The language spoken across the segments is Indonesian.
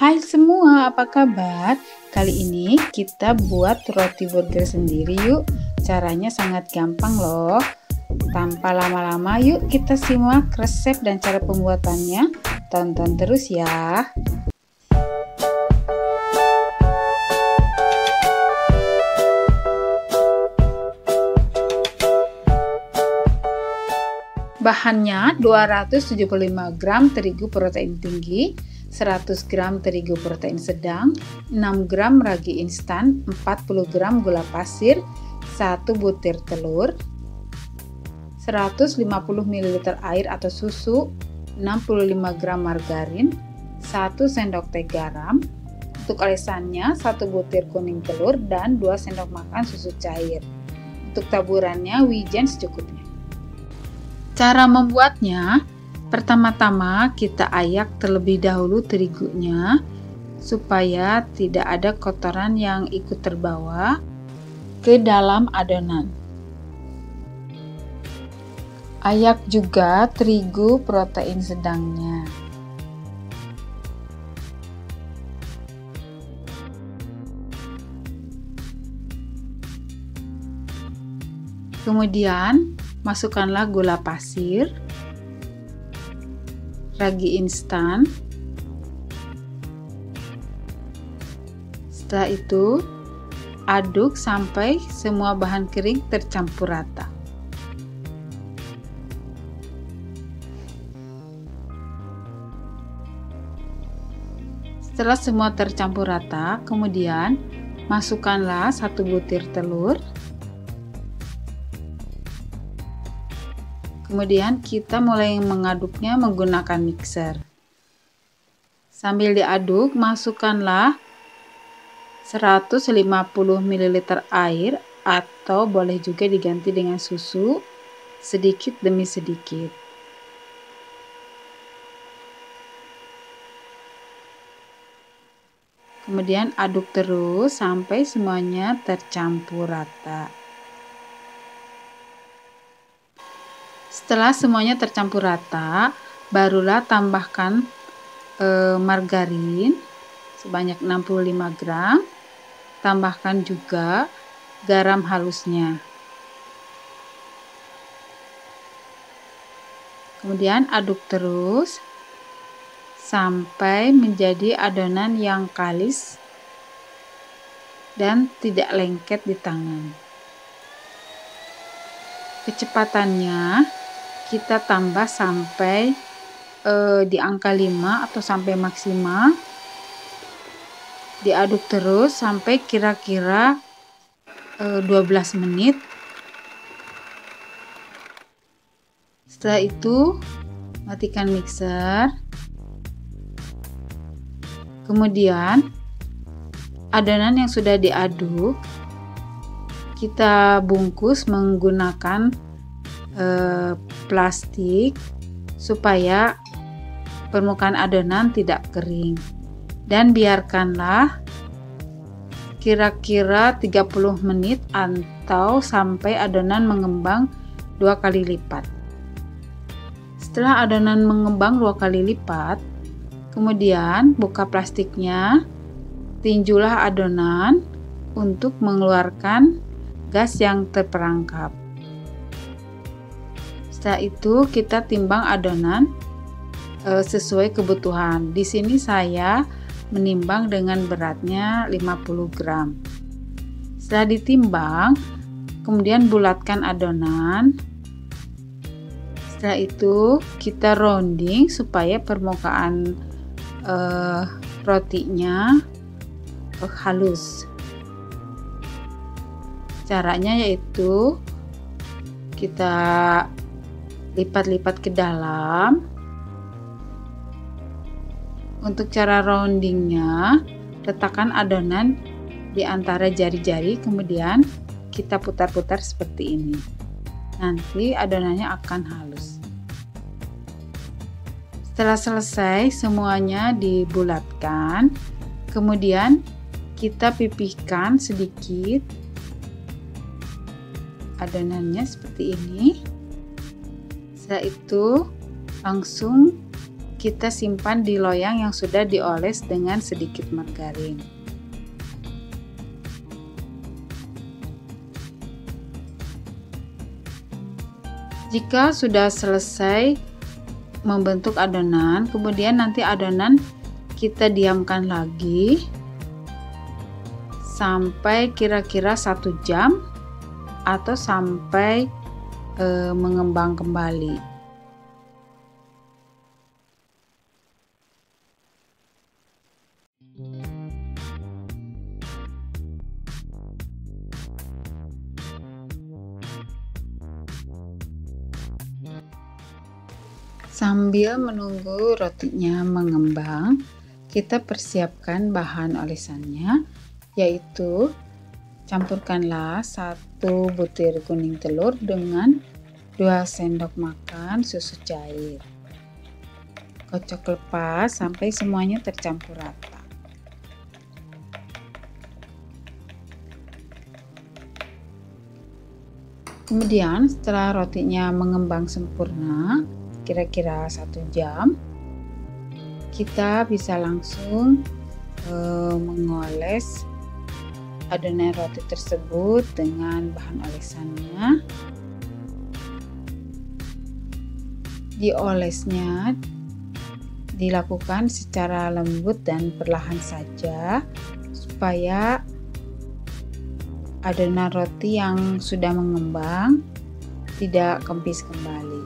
Hai semua, apa kabar? Kali ini kita buat roti burger sendiri yuk. Caranya sangat gampang loh. Tanpa lama-lama yuk kita simak resep dan cara pembuatannya. Tonton terus ya. Bahannya 275 gram terigu protein tinggi, 100 gram terigu protein sedang, 6 gram ragi instan, 40 gram gula pasir, 1 butir telur, 150 ml air atau susu, 65 gram margarin, 1 sendok teh garam. Untuk olesannya 1 butir kuning telur dan 2 sendok makan susu cair. Untuk taburannya wijen secukupnya. Cara membuatnya, pertama-tama kita ayak terlebih dahulu terigunya supaya tidak ada kotoran yang ikut terbawa ke dalam adonan. Ayak juga terigu protein sedangnya. Kemudian masukkanlah gula pasir, ragi instan. Setelah itu aduk sampai semua bahan kering tercampur rata. Setelah semua tercampur rata, kemudian masukkanlah 1 butir telur. Kemudian kita mulai mengaduknya menggunakan mixer. Sambil diaduk, masukkanlah 150 ml air atau boleh juga diganti dengan susu sedikit demi sedikit. Kemudian aduk terus sampai semuanya tercampur rata. Setelah semuanya tercampur rata, barulah tambahkan margarin sebanyak 65 gram. Tambahkan juga garam halusnya. Kemudian aduk terus sampai menjadi adonan yang kalis dan tidak lengket di tangan. Kecepatannya kita tambah sampai di angka 5 atau sampai maksimal. Diaduk terus sampai kira-kira 12 menit. Setelah itu matikan mixer. Kemudian adonan yang sudah diaduk kita bungkus menggunakan plastik supaya permukaan adonan tidak kering, dan biarkanlah kira-kira 30 menit atau sampai adonan mengembang 2 kali lipat. Setelah adonan mengembang 2 kali lipat, kemudian buka plastiknya, tinjulah adonan untuk mengeluarkan gas yang terperangkap. Setelah itu kita timbang adonan sesuai kebutuhan. Di sini saya menimbang dengan beratnya 50 gram. Setelah ditimbang, kemudian bulatkan adonan. Setelah itu kita rounding supaya permukaan rotinya halus. Caranya yaitu kita lipat-lipat ke dalam. Untuk cara roundingnya, letakkan adonan di antara jari-jari, kemudian kita putar-putar seperti ini. Nanti adonannya akan halus. Setelah selesai semuanya dibulatkan, kemudian kita pipihkan sedikit adonannya seperti ini. Setelah itu langsung kita simpan di loyang yang sudah dioles dengan sedikit margarin. Jika sudah selesai membentuk adonan, kemudian nanti adonan kita diamkan lagi sampai kira-kira 1 jam atau sampai mengembang kembali. Sambil menunggu rotinya mengembang, kita persiapkan bahan olesannya, yaitu campurkanlah 1 butir kuning telur dengan 2 sendok makan susu cair. Kocok lepas sampai semuanya tercampur rata. Kemudian setelah rotinya mengembang sempurna, kira-kira 1 jam, kita bisa langsung mengoles adonan roti tersebut dengan bahan olesannya. Diolesnya dilakukan secara lembut dan perlahan saja supaya adonan roti yang sudah mengembang tidak kempis kembali.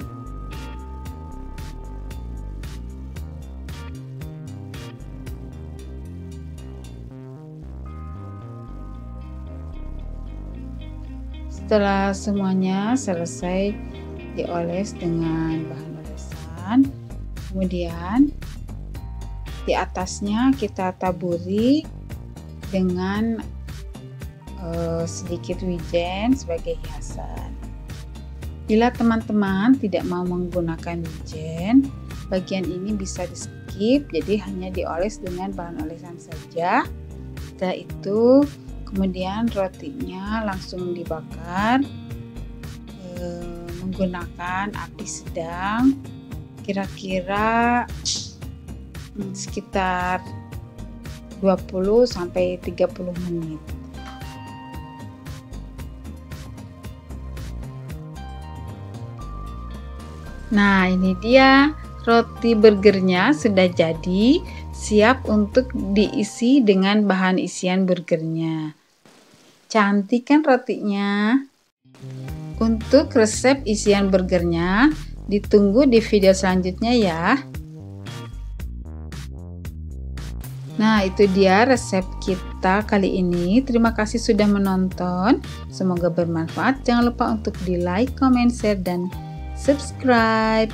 Setelah semuanya selesai dioles dengan bahan olesan, kemudian di atasnya kita taburi dengan sedikit wijen sebagai hiasan. Bila teman-teman tidak mau menggunakan wijen, bagian ini bisa di skip, jadi hanya dioles dengan bahan olesan saja. Setelah itu kemudian rotinya langsung dibakar menggunakan api sedang, kira-kira sekitar 20-30 menit. Nah, ini dia roti burgernya sudah jadi, siap untuk diisi dengan bahan isian burgernya. Cantik kan rotinya? Untuk resep isian burgernya ditunggu di video selanjutnya ya. Nah, itu dia resep kita kali ini. Terima kasih sudah menonton. Semoga bermanfaat. Jangan lupa untuk di like, comment, share, dan subscribe.